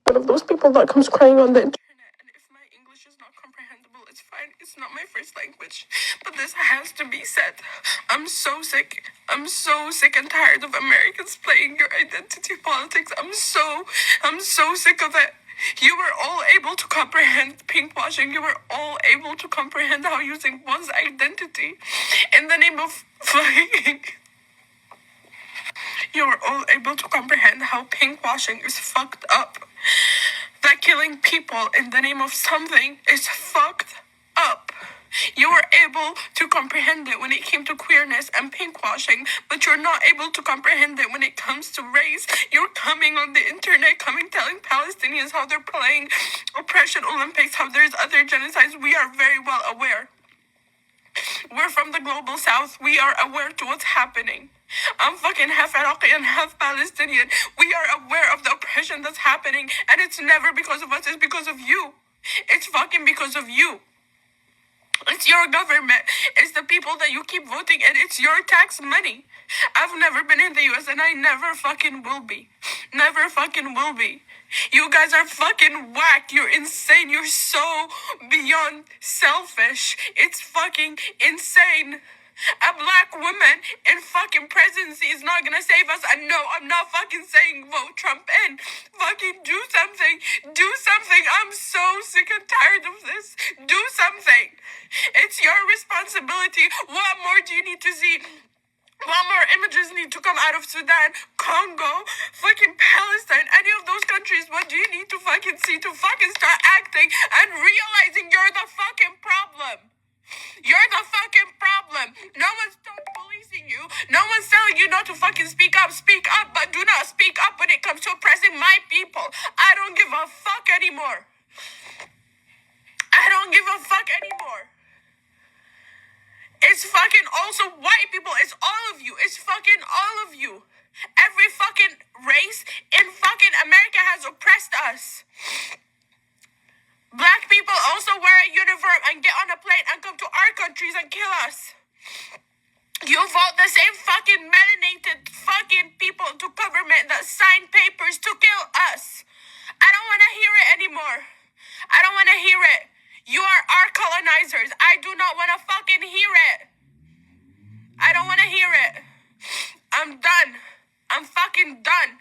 one of those people that comes crying on the internet, and if my English is not comprehensible, it's fine. It's not my first language. But this has to be said. I'm so sick. I'm so sick and tired of Americans playing your identity politics. I'm so sick of it. You were all able to comprehend pinkwashing. You were all able to comprehend how using one's identity in the name of fucking. You were all able to comprehend how pinkwashing is fucked up. That killing people in the name of something is fucked up. You were able to comprehend it when it came to queerness and pinkwashing, but you're not able to comprehend it when it comes to race. You're coming on the internet, telling Palestinians how they're playing oppression Olympics, how there's other genocides. We are very well aware. We're from the global south. We are aware to what's happening. I'm fucking half Iraqi and half Palestinian. We are aware of the oppression that's happening, and it's never because of us, it's because of you. It's fucking because of you. It's your government. It's the people that you keep voting, and it's your tax money. I've never been in the US, and I never fucking will be. Never fucking will be. You guys are fucking whack. You're insane. You're so beyond selfish. It's fucking insane. A black woman in fucking presidency is not gonna save us. And no, I'm not fucking saying vote Trump in. Fucking do something. Do something. I'm so sick and tired of this. Do something. It's your responsibility. What more do you need to see? What more images need to come out of Sudan, Congo, fucking Palestine, any of those countries? What do you need to fucking see to fucking start acting and realizing you're the fucking problem? You're the fucking problem. No one's policing you. No one's telling you not to fucking speak up. Speak up, but do not speak up when it comes to oppressing my people. I don't give a fuck anymore. I don't give a fuck anymore. It's fucking also white people. It's all of you. It's fucking all of you. Every fucking race in fucking America has oppressed us. Black people also wear a uniform and get on a plane and come to our countries and kill us. You vote the same fucking melanated fucking people to government that sign papers to kill us. I don't want to hear it anymore. I don't want to hear it. You are our colonizers. I do not want to fucking hear it. I don't want to hear it. I'm done. I'm fucking done.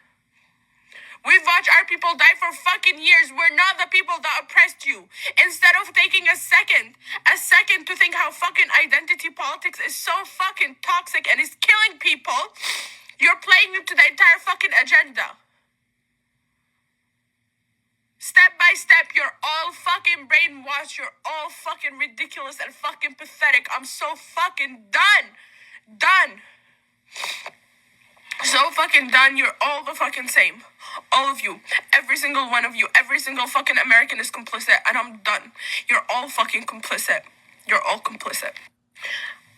We've watched our people die for fucking years. We're not the people that oppressed you. Instead of taking a second to think how fucking identity politics is so fucking toxic and is killing people, you're playing into the entire fucking agenda. Step by step, you're all fucking brainwashed. You're all fucking ridiculous and fucking pathetic. I'm so fucking done. Done. So fucking done. You're all the fucking same. All of you. Every single one of you. Every single fucking American is complicit. And I'm done. You're all fucking complicit. You're all complicit.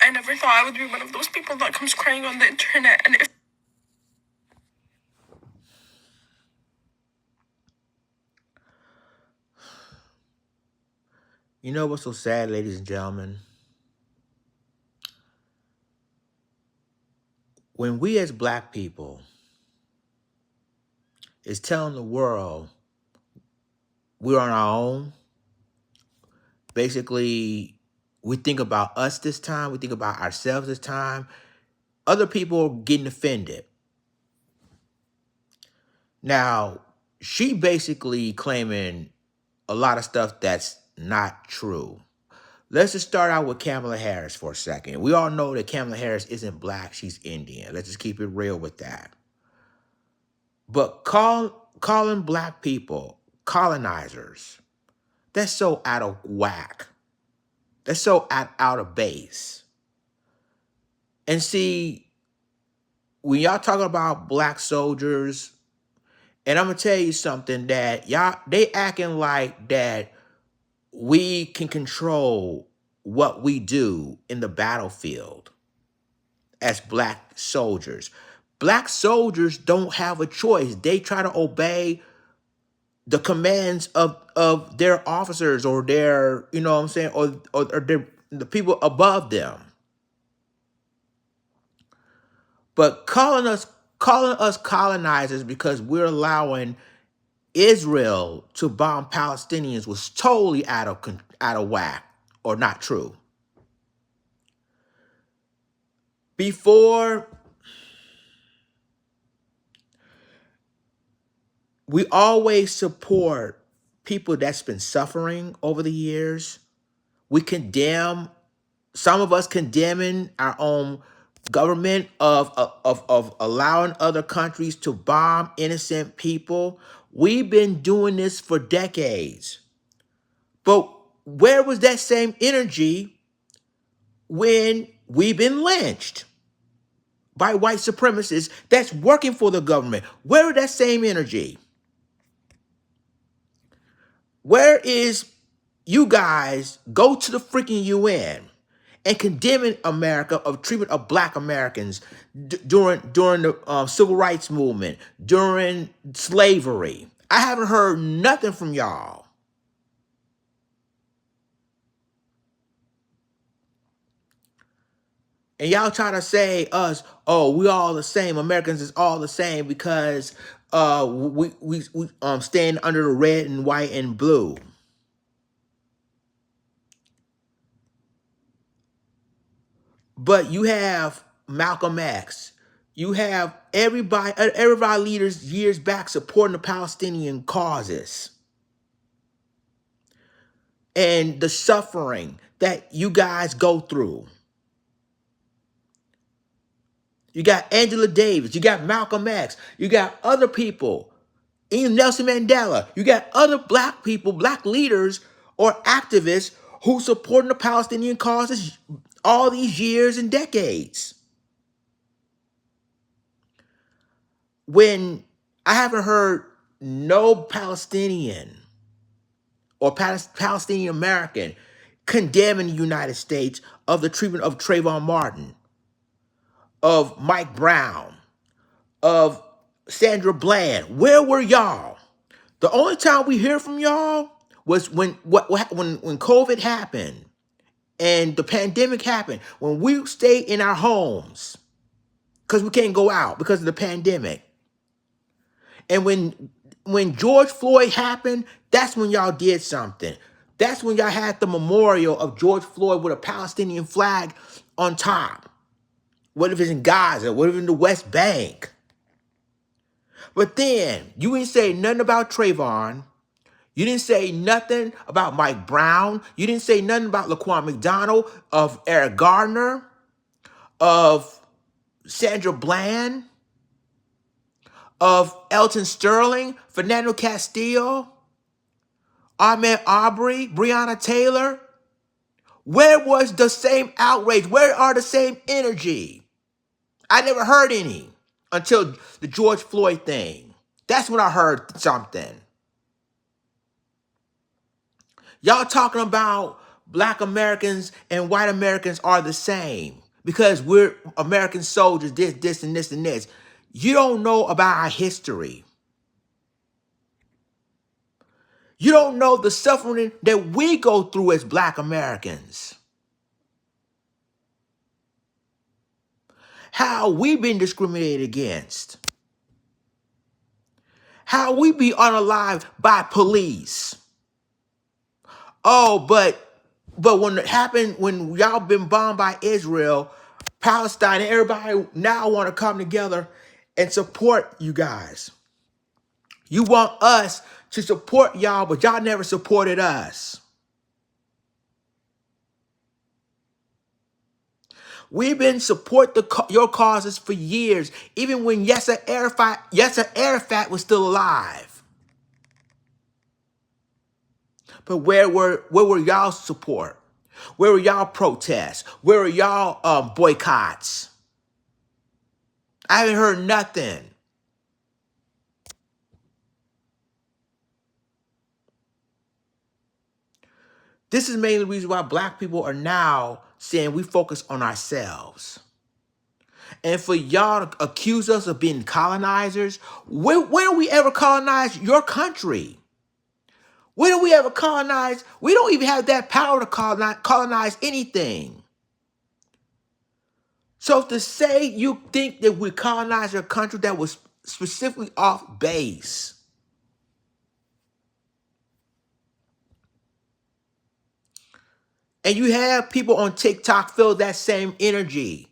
I never thought I would be one of those people that comes crying on the internet. And if You know what's so sad, ladies and gentlemen? When we as black people is telling the world we're on our own, basically we think about us this time, we think about ourselves this time, other people are getting offended. Now, she basically claiming a lot of stuff that's not true. Let's just start out with Kamala Harris for a second. We all know that Kamala Harris isn't black, she's Indian. Let's just keep it real with that. But calling black people colonizers, that's so out of whack. That's so out of base. And see, when y'all talking about black soldiers, and I'm gonna tell you something that they acting like that we can control what we do in the battlefield as black soldiers. Black soldiers don't have a choice. They try to obey the commands of their officers or their, you know what I'm saying, or the people above them. But calling us colonizers because we're allowing Israel to bomb Palestinians was totally out of whack or not true. Before, we always support people that's been suffering over the years. We condemn, some of us condemning our own government of allowing other countries to bomb innocent people. We've been doing this for decades. But where was that same energy when we've been lynched by white supremacists that's working for the government? Where is that same energy? Where is you guys go to the freaking UN and condemning America of treatment of Black Americans during the civil rights movement, during slavery? I haven't heard nothing from y'all. And y'all try to say us, oh, we all the same. Americans is all the same because we stand under the red and white and blue. But you have Malcolm X. You have everybody leaders years back supporting the Palestinian causes. And the suffering that you guys go through. You got Angela Davis. You got Malcolm X. You got other people. Even Nelson Mandela. You got other Black people, Black leaders or activists who supporting the Palestinian causes all these years and decades. When I haven't heard no Palestinian or Palestinian American condemning the United States of the treatment of Trayvon Martin, of Mike Brown, of Sandra Bland. Where were y'all? The only time we hear from y'all was when COVID happened and the pandemic happened, when we stayed in our homes because we can't go out because of the pandemic. And when George Floyd happened, that's when y'all did something. That's when y'all had the memorial of George Floyd with a Palestinian flag on top. What if it's in Gaza? What if it's in the West Bank? But then, you didn't say nothing about Trayvon. You didn't say nothing about Mike Brown. You didn't say nothing about Laquan McDonald, of Eric Gardner, of Sandra Bland, of Elton Sterling, Fernando Castillo, Ahmaud Arbery, Breonna Taylor. Where was the same outrage? Where are the same energy? I never heard any until the George Floyd thing. That's when I heard something. Y'all talking about Black Americans and white Americans are the same because we're American soldiers, this, and this, and this. You don't know about our history. You don't know the suffering that we go through as Black Americans. How we've been discriminated against. How we be unalived by police. Oh, but when it happened, when y'all been bombed by Israel, Palestine, and everybody now want to come together and support you guys. You want us to support y'all, but y'all never supported us. We've been support your causes for years, even when Yasser Arafat was still alive. But where were y'all support? Where were y'all protests? Where were y'all boycotts? I haven't heard nothing. This is mainly the reason why Black people are now saying we focus on ourselves. And for y'all to accuse us of being colonizers, when do we ever colonize your country? When do we ever colonize? We don't even have that power to colonize anything. So to say you think that we colonized your country, that was specifically off base. And you have people on TikTok feel that same energy.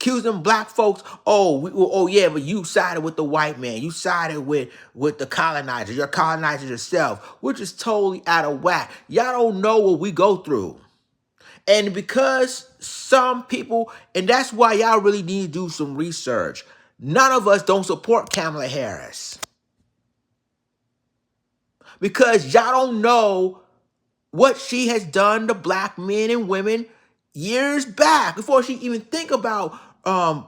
Accusing black folks, oh yeah, but you sided with the white man. You sided with the colonizers. You're a colonizer yourself, which is totally out of whack. Y'all don't know what we go through. And because some people, and that's why y'all really need to do some research. None of us don't support Kamala Harris. Because y'all don't know what she has done to black men and women years back before she even think about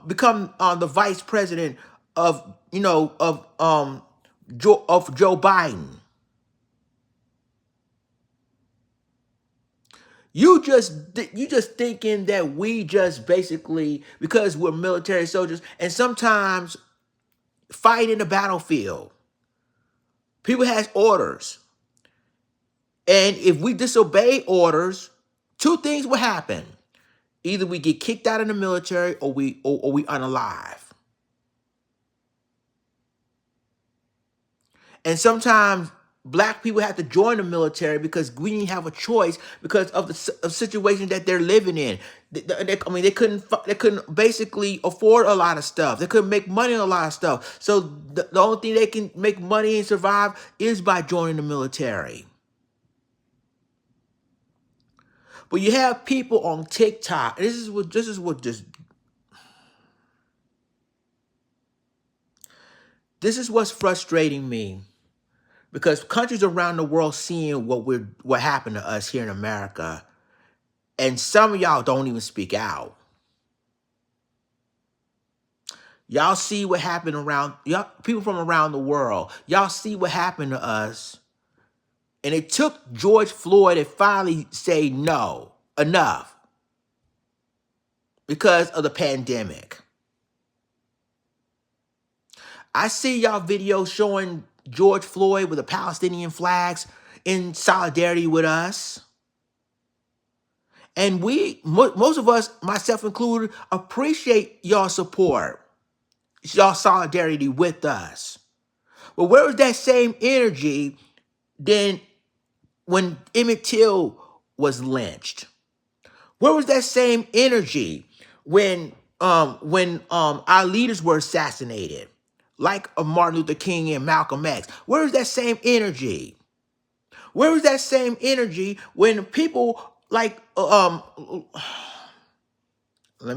become the vice president of Joe Biden. You just thinking that we just basically, because we're military soldiers and sometimes fight in the battlefield. People has orders. And if we disobey orders, two things will happen. Either we get kicked out of the military or we unalive. And sometimes black people have to join the military because we didn't have a choice because of the situation that they're living in. They couldn't basically afford a lot of stuff. They couldn't make money on a lot of stuff. So the only thing they can make money and survive is by joining the military. But you have people on TikTok. And this is what's frustrating me. Because countries around the world seeing what happened to us here in America, and some of y'all don't even speak out. Y'all see what happened around y'all, people from around the world. Y'all see what happened to us, and it took George Floyd to finally say no, enough, because of the pandemic. I see y'all videos showing George Floyd with the Palestinian flags in solidarity with us. And most of us, myself included, appreciate y'all support, y'all solidarity with us. But where was that same energy then when Emmett Till was lynched? Where was that same energy when our leaders were assassinated? Like Martin Luther King and Malcolm X. Where is that same energy? Where was that same energy when people like let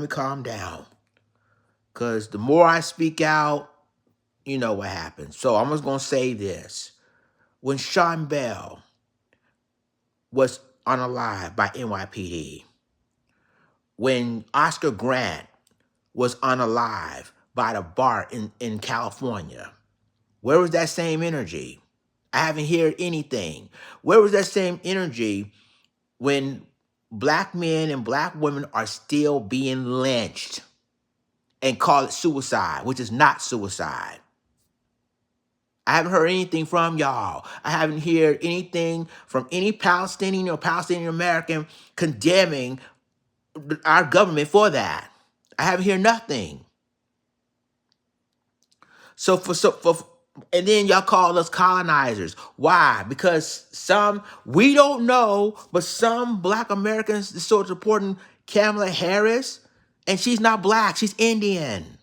me calm down. Because the more I speak out, you know what happens. So I'm just gonna say this. When Sean Bell was unalived by NYPD, when Oscar Grant was unalived by the BART in California, where was that same energy? I haven't heard anything. Where was that same energy when black men and black women are still being lynched and call it suicide, which is not suicide? I haven't heard anything from y'all. I haven't heard anything from any Palestinian or Palestinian American condemning our government for that. I haven't heard nothing. And then y'all call us colonizers. Why? Because we don't know, but some black Americans are sort of supporting Kamala Harris, and she's not black, she's Indian.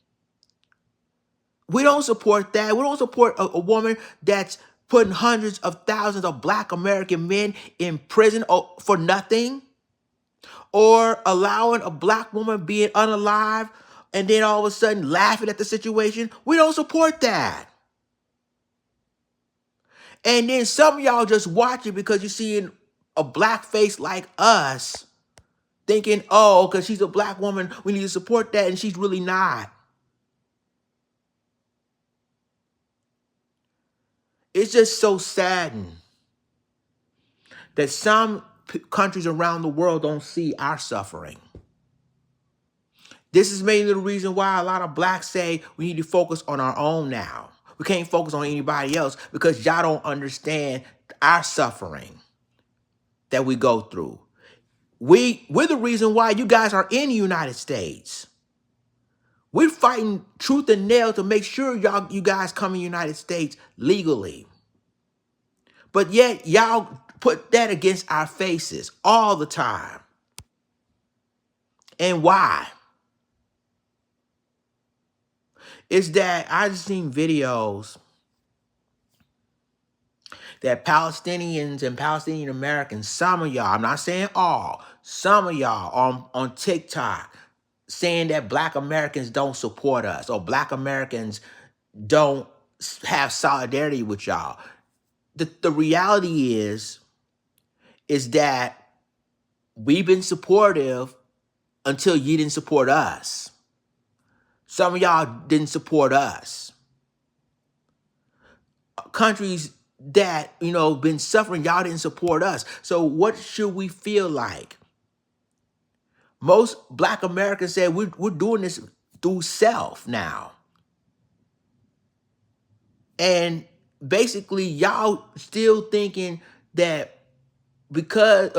We don't support that. We don't support a woman that's putting hundreds of thousands of black American men in prison for nothing, or allowing a black woman being unalive and then all of a sudden laughing at the situation. We don't support that. And then some of y'all just watch it because you're seeing a black face like us thinking, oh, because she's a black woman, we need to support that, and she's really not. It's just so saddened that some countries around the world don't see our suffering. This is mainly the reason why a lot of blacks say we need to focus on our own now. We can't focus on anybody else because y'all don't understand our suffering that we go through. We're the reason why you guys are in the United States. We're fighting tooth and nail to make sure you guys come in the United States legally. But yet y'all put that against our faces all the time. And why? Is that I just seen videos that Palestinians and Palestinian Americans, some of y'all, I'm not saying all, some of y'all on TikTok saying that Black Americans don't support us or Black Americans don't have solidarity with y'all. The reality is that we've been supportive until you didn't support us. Some of y'all didn't support us. Countries that, been suffering, y'all didn't support us. So what should we feel like? Most Black Americans said we're doing this through self now. And basically y'all still thinking that because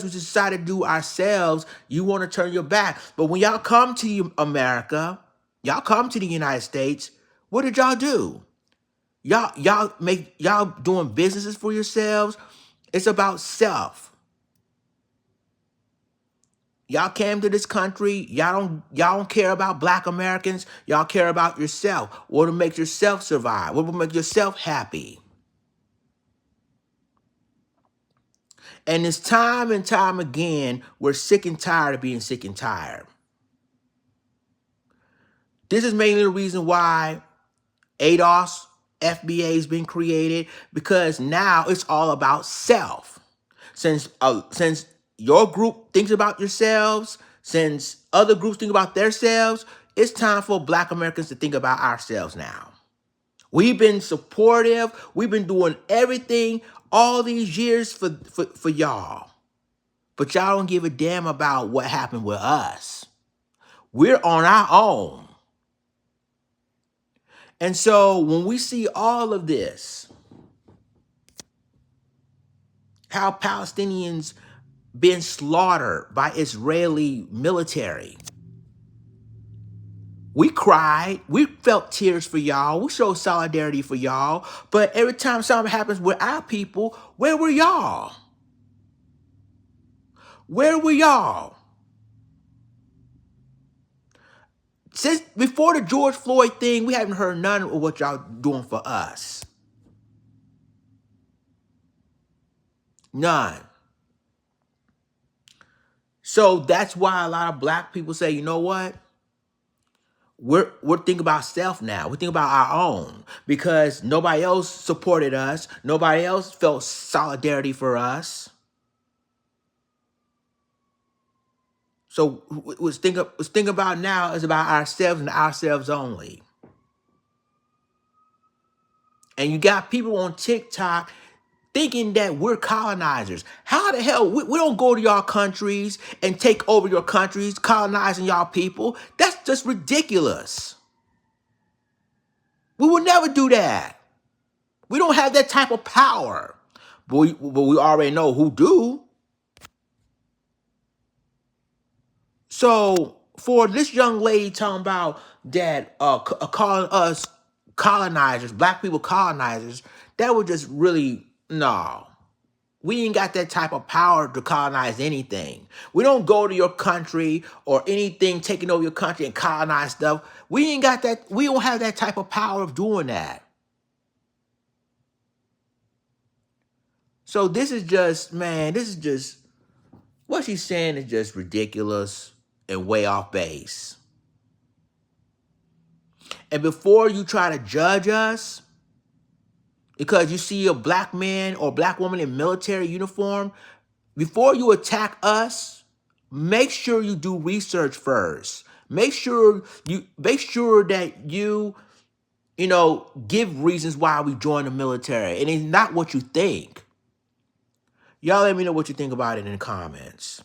we decided to do ourselves, you want to turn your back. But when y'all come to America, y'all come to the United States, what did y'all do? Y'all doing businesses for yourselves. It's about self. Y'all came to this country. Y'all don't care about Black Americans. Y'all care about yourself. What will make yourself survive? What will make yourself happy? And it's time and time again, we're sick and tired of being sick and tired. This is mainly the reason why ADOS, FBA has been created, because now it's all about self. Since your group thinks about yourselves, since other groups think about themselves, it's time for Black Americans to think about ourselves now. We've been supportive. We've been doing everything all these years for y'all. But y'all don't give a damn about what happened with us. We're on our own. And so when we see all of this, how Palestinians being slaughtered by Israeli military, we cried, we felt tears for y'all, we showed solidarity for y'all, but every time something happens with our people, where were y'all? Where were y'all? Since before the George Floyd thing, we haven't heard none of what y'all doing for us. None. So that's why a lot of Black people say, you know what? We're thinking about self now. We're thinking about our own, because nobody else supported us. Nobody else felt solidarity for us. So what's think about now is about ourselves and ourselves only. And you got people on TikTok thinking that we're colonizers. How the hell? We don't go to y'all countries and take over your countries, colonizing y'all people. That's just ridiculous. We will never do that. We don't have that type of power. But we already know who do. So for this young lady talking about that calling us colonizers, Black people colonizers, that was just really, no. We ain't got that type of power to colonize anything. We don't go to your country or anything taking over your country and colonize stuff. We ain't got that. We don't have that type of power of doing that. So this is just, man, what she's saying is just ridiculous and way off base. And before you try to judge us, because you see a Black man or Black woman in military uniform, before you attack us, make sure you do research first. Make sure that you give reasons why we joined the military. And it's not what you think. Y'all let me know what you think about it in the comments.